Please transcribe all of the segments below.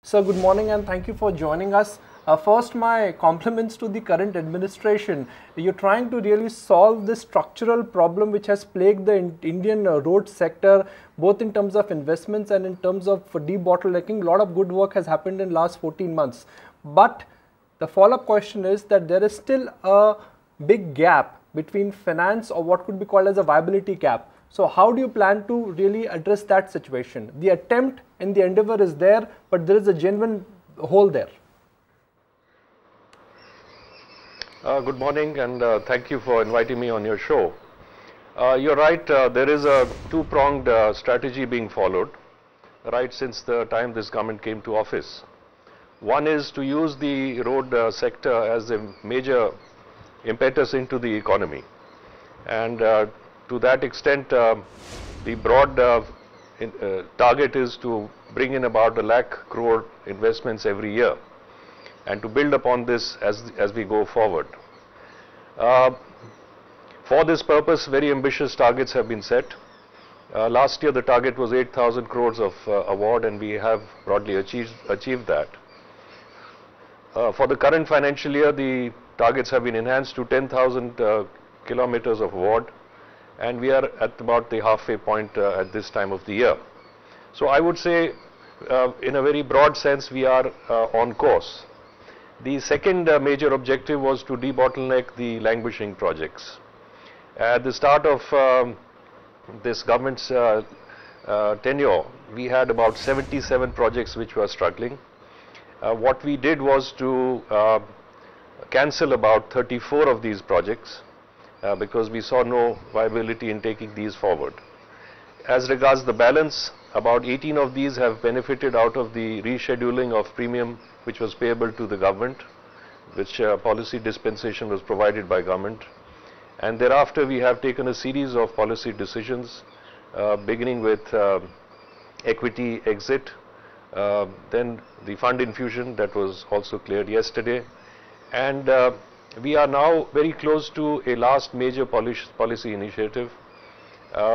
Sir, good morning and thank you for joining us. First, my compliments to the current administration. You're trying to really solve this structural problem which has plagued the Indian road sector, both in terms of investments and in terms of debottlenecking. A lot of good work has happened in last 14 months. But the follow-up question is that there is still a big gap between finance, or what could be called as a viability gap. So how do you plan to really address that situation? The attempt and the endeavor is there, but there is a genuine hole there. Good morning and thank you for inviting me on your show. You're right, there is a two-pronged strategy being followed right since the time this government came to office. One is to use the road sector as a major impetus into the economy, and to that extent the broad target is to bring in about 1 lakh crore investments every year, and to build upon this as we go forward. For this purpose, very ambitious targets have been set. Last year the target was 8,000 crores of award, and we have broadly achieved that. For the current financial year, the targets have been enhanced to 10,000 kilometers of award, and we are at about the halfway point at this time of the year. So I would say in a very broad sense we are on course. The second major objective was to debottleneck the languishing projects. At the start of this government's tenure, we had about 77 projects which were struggling. What we did was to cancel about 34 of these projects because we saw no viability in taking these forward. As regards the balance, about 18 of these have benefited out of the rescheduling of premium which was payable to the government, which policy dispensation was provided by government. And thereafter we have taken a series of policy decisions, beginning with equity exit, then the fund infusion that was also cleared yesterday, and we are now very close to a last major policy initiative,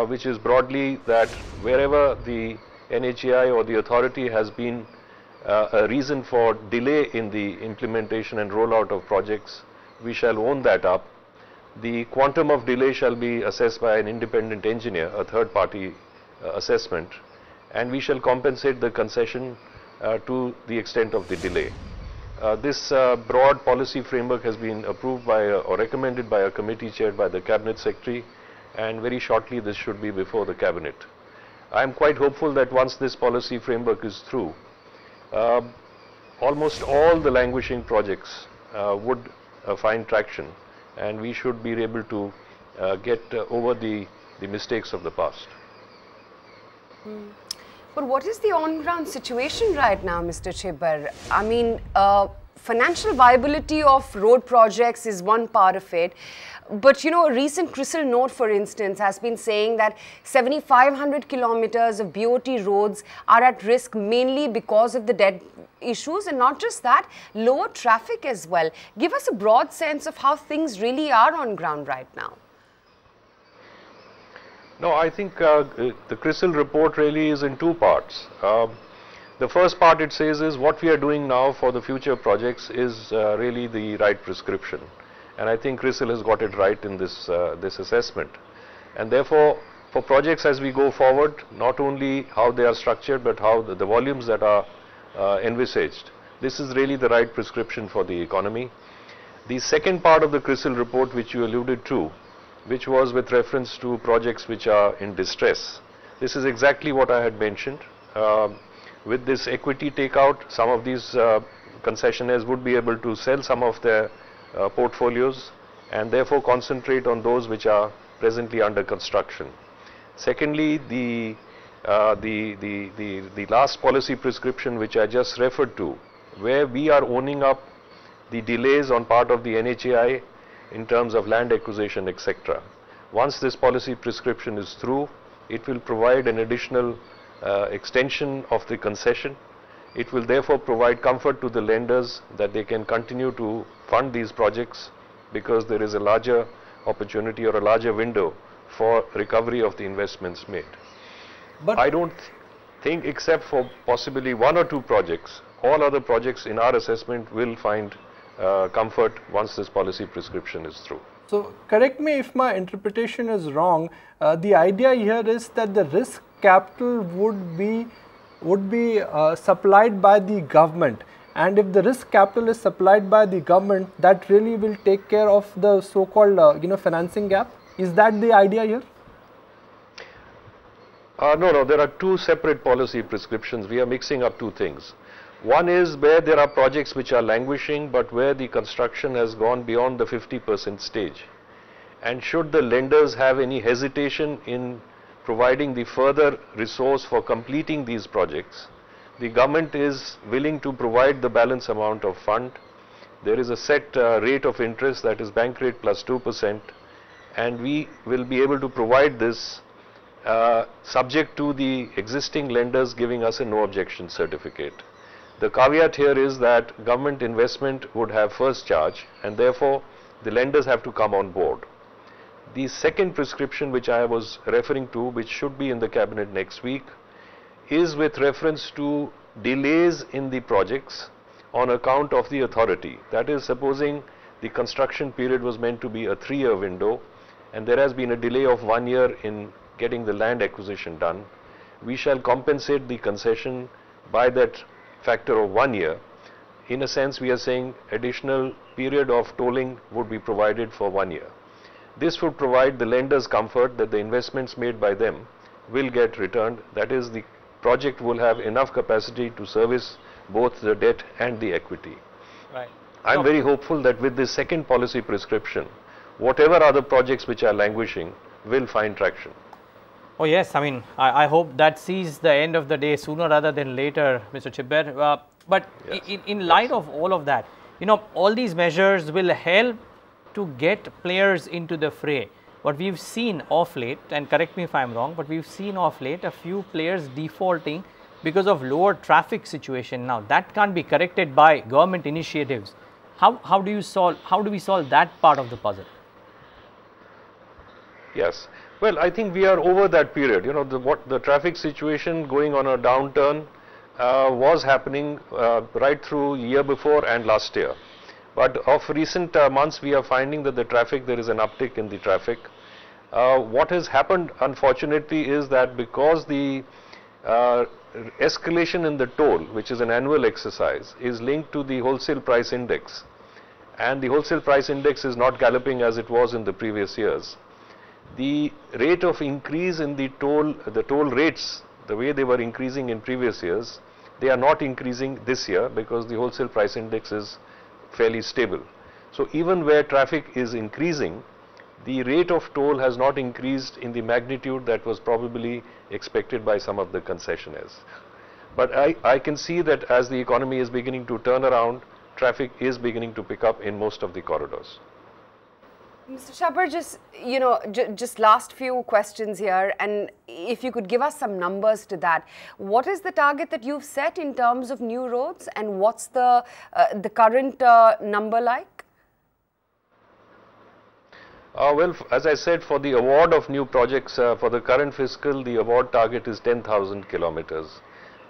which is broadly that wherever the NHAI or the authority has been a reason for delay in the implementation and rollout of projects, we shall own that up. The quantum of delay shall be assessed by an independent engineer, a third party assessment, and we shall compensate the concession to the extent of the delay. This broad policy framework has been approved by or recommended by a committee chaired by the Cabinet Secretary, and very shortly this should be before the Cabinet. I am quite hopeful that once this policy framework is through, almost all the languishing projects would find traction, and we should be able to get over the mistakes of the past. But what is the on-ground situation right now, Mr. Chhibber? I mean, financial viability of road projects is one part of it. But, you know, a recent CRISIL note, for instance, has been saying that 7,500 kilometers of BOT roads are at risk mainly because of the debt issues, and not just that, lower traffic as well. Give us a broad sense of how things really are on ground right now. No, I think the CRISIL report really is in two parts. The first part, it says, is what we are doing now for the future projects is really the right prescription. And I think CRISIL has got it right in this assessment. And therefore, for projects as we go forward, not only how they are structured, but how the volumes that are envisaged, this is really the right prescription for the economy. The second part of the CRISIL report, which you alluded to, which was with reference to projects which are in distress, this is exactly what I had mentioned. With this equity takeout, some of these concessionaires would be able to sell some of their portfolios and therefore concentrate on those which are presently under construction. Secondly, the last policy prescription which I just referred to, where we are owning up the delays on part of the NHAI in terms of land acquisition, etc. Once this policy prescription is through, it will provide an additional extension of the concession. It will therefore provide comfort to the lenders that they can continue to fund these projects because there is a larger opportunity or a larger window for recovery of the investments made. But I don't think, except for possibly one or two projects, all other projects in our assessment will find comfort once this policy prescription is through. So correct me if my interpretation is wrong. The idea here is that the risk capital would be supplied by the government, and if the risk capital is supplied by the government, that really will take care of the so-called financing gap. Is that the idea here? No, there are two separate policy prescriptions. We are mixing up two things. One is where there are projects which are languishing, but where the construction has gone beyond the 50% stage. And should the lenders have any hesitation in providing the further resource for completing these projects, the government is willing to provide the balance amount of fund. There is a set rate of interest, that is bank rate plus 2%, and we will be able to provide this subject to the existing lenders giving us a no objection certificate. The caveat here is that government investment would have first charge, and therefore the lenders have to come on board. The second prescription which I was referring to, which should be in the cabinet next week, is with reference to delays in the projects on account of the authority. That is, supposing the construction period was meant to be a 3-year window and there has been a delay of 1 year in getting the land acquisition done, we shall compensate the concession by that factor of 1 year. In a sense, we are saying additional period of tolling would be provided for 1 year. This would provide the lenders comfort that the investments made by them will get returned. That is, the project will have enough capacity to service both the debt and the equity. Right. I'm very hopeful that with this second policy prescription, whatever other projects which are languishing will find traction. Oh yes, I mean, I hope that sees the end of the day sooner rather than later, Mr. Chibber. But yes, in light of all of that, all these measures will help to get players into the fray. What we've seen of late, and correct me if I'm wrong, but we've seen of late a few players defaulting because of lower traffic situation. Now that can't be corrected by government initiatives. How do we solve that part of the puzzle? Yes. Well, I think we are over that period. The traffic situation going on a downturn was happening right through year before and last year. But of recent months, we are finding that there is an uptick in the traffic. What has happened, unfortunately, is that because the escalation in the toll, which is an annual exercise, is linked to the wholesale price index, and the wholesale price index is not galloping as it was in the previous years, the rate of increase in the toll rates, the way they were increasing in previous years, they are not increasing this year because the wholesale price index is fairly stable. So even where traffic is increasing, the rate of toll has not increased in the magnitude that was probably expected by some of the concessionaires. But I can see that as the economy is beginning to turn around, traffic is beginning to pick up in most of the corridors. Mr. Chhibber, just last few questions here, and if you could give us some numbers to that. What is the target that you've set in terms of new roads, and what's the current number like? Well, as I said, for the award of new projects for the current fiscal, the award target is 10,000 kilometers,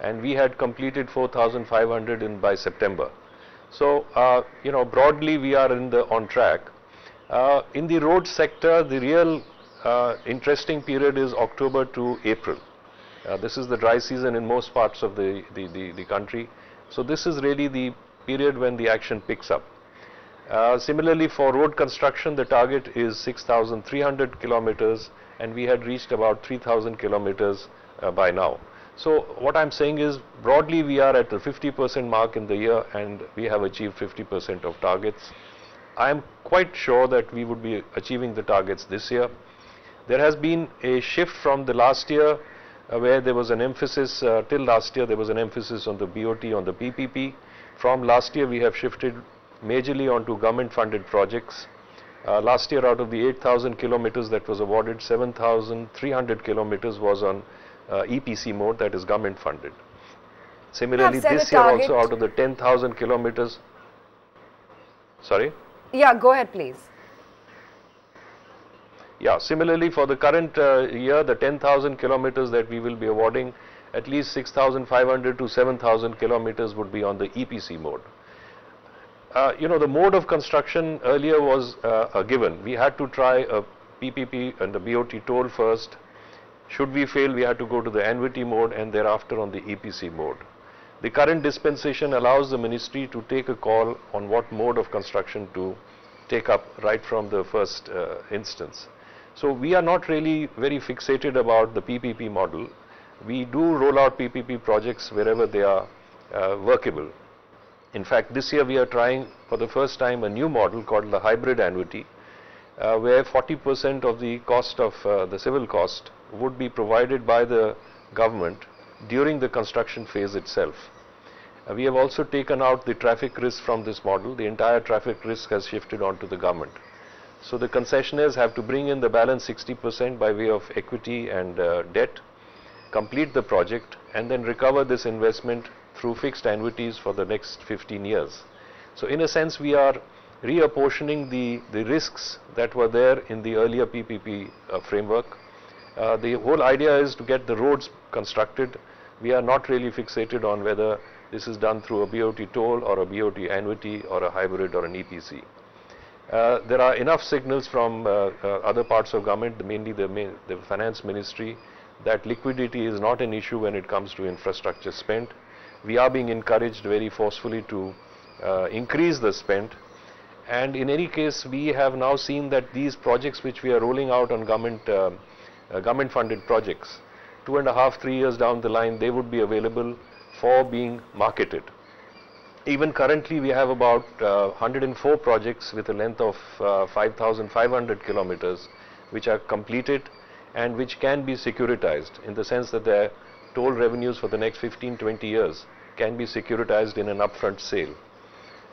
and we had completed 4,500 by September. So, broadly we are on track. In the road sector, the real interesting period is October to April. This is the dry season in most parts of the country. So this is really the period when the action picks up. Similarly, for road construction, the target is 6,300 kilometers, and we had reached about 3,000 kilometers by now. So what I'm saying is, broadly we are at the 50% mark in the year, and we have achieved 50% of targets. I am quite sure that we would be achieving the targets this year. There has been a shift from the last year where there was an emphasis, till last year there was an emphasis on the BOT, on the PPP. From last year we have shifted majorly onto government funded projects. Last year, out of the 8,000 kilometers that was awarded, 7,300 kilometers was on EPC mode, that is government funded. Similarly, this year also, out of the 10,000 kilometers, sorry? Yeah, go ahead, please. Yeah, similarly for the current year, the 10,000 kilometers that we will be awarding, at least 6,500 to 7,000 kilometers would be on the EPC mode. The mode of construction earlier was a given. We had to try a PPP and the BOT toll first. Should we fail, we had to go to the annuity mode and thereafter on the EPC mode. The current dispensation allows the ministry to take a call on what mode of construction to take up right from the first instance. So we are not really very fixated about the PPP model. We do roll out PPP projects wherever they are workable. In fact, this year we are trying for the first time a new model called the hybrid annuity, where 40% of the cost of the civil cost would be provided by the government during the construction phase itself. We have also taken out the traffic risk from this model. The entire traffic risk has shifted onto the government. So the concessionaires have to bring in the balance 60% by way of equity and debt, complete the project, and then recover this investment through fixed annuities for the next 15 years. So in a sense, we are reapportioning the risks that were there in the earlier PPP framework. The whole idea is to get the roads constructed. We are not really fixated on whether this is done through a BOT toll or a BOT annuity or a hybrid or an EPC. There are enough signals from other parts of government, mainly the finance ministry, that liquidity is not an issue when it comes to infrastructure spend. We are being encouraged very forcefully to increase the spend. And in any case, we have now seen that these projects which we are rolling out on government funded projects, 2.5 to 3 years down the line, they would be available for being marketed. Even currently, we have about 104 projects with a length of 5,500 kilometers, which are completed and which can be securitized, in the sense that their toll revenues for the next 15-20 years can be securitized in an upfront sale.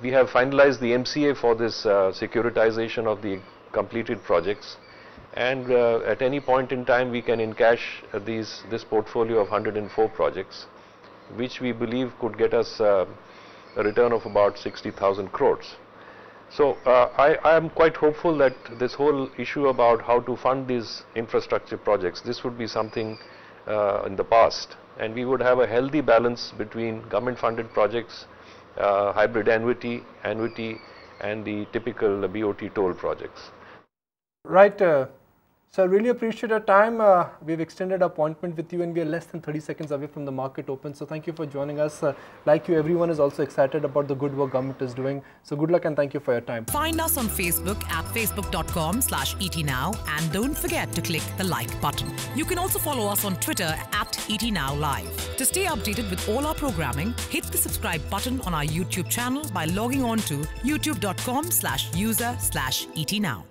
We have finalized the MCA for this securitization of the completed projects, and at any point in time we can encash this portfolio of 104 projects, which we believe could get us a return of about 60,000 crores. So I am quite hopeful that this whole issue about how to fund these infrastructure projects, this would be something in the past, and we would have a healthy balance between government funded projects, hybrid annuity, and the typical BOT toll projects. Right. So I really appreciate your time. We've extended our appointment with you and we are less than 30 seconds away from the market open. So thank you for joining us. Like you, everyone is also excited about the good work government is doing. So good luck and thank you for your time. Find us on Facebook at facebook.com/ETNow and don't forget to click the like button. You can also follow us on Twitter at ETNowLive. To stay updated with all our programming, hit the subscribe button on our YouTube channel by logging on to youtube.com/user/ETNow.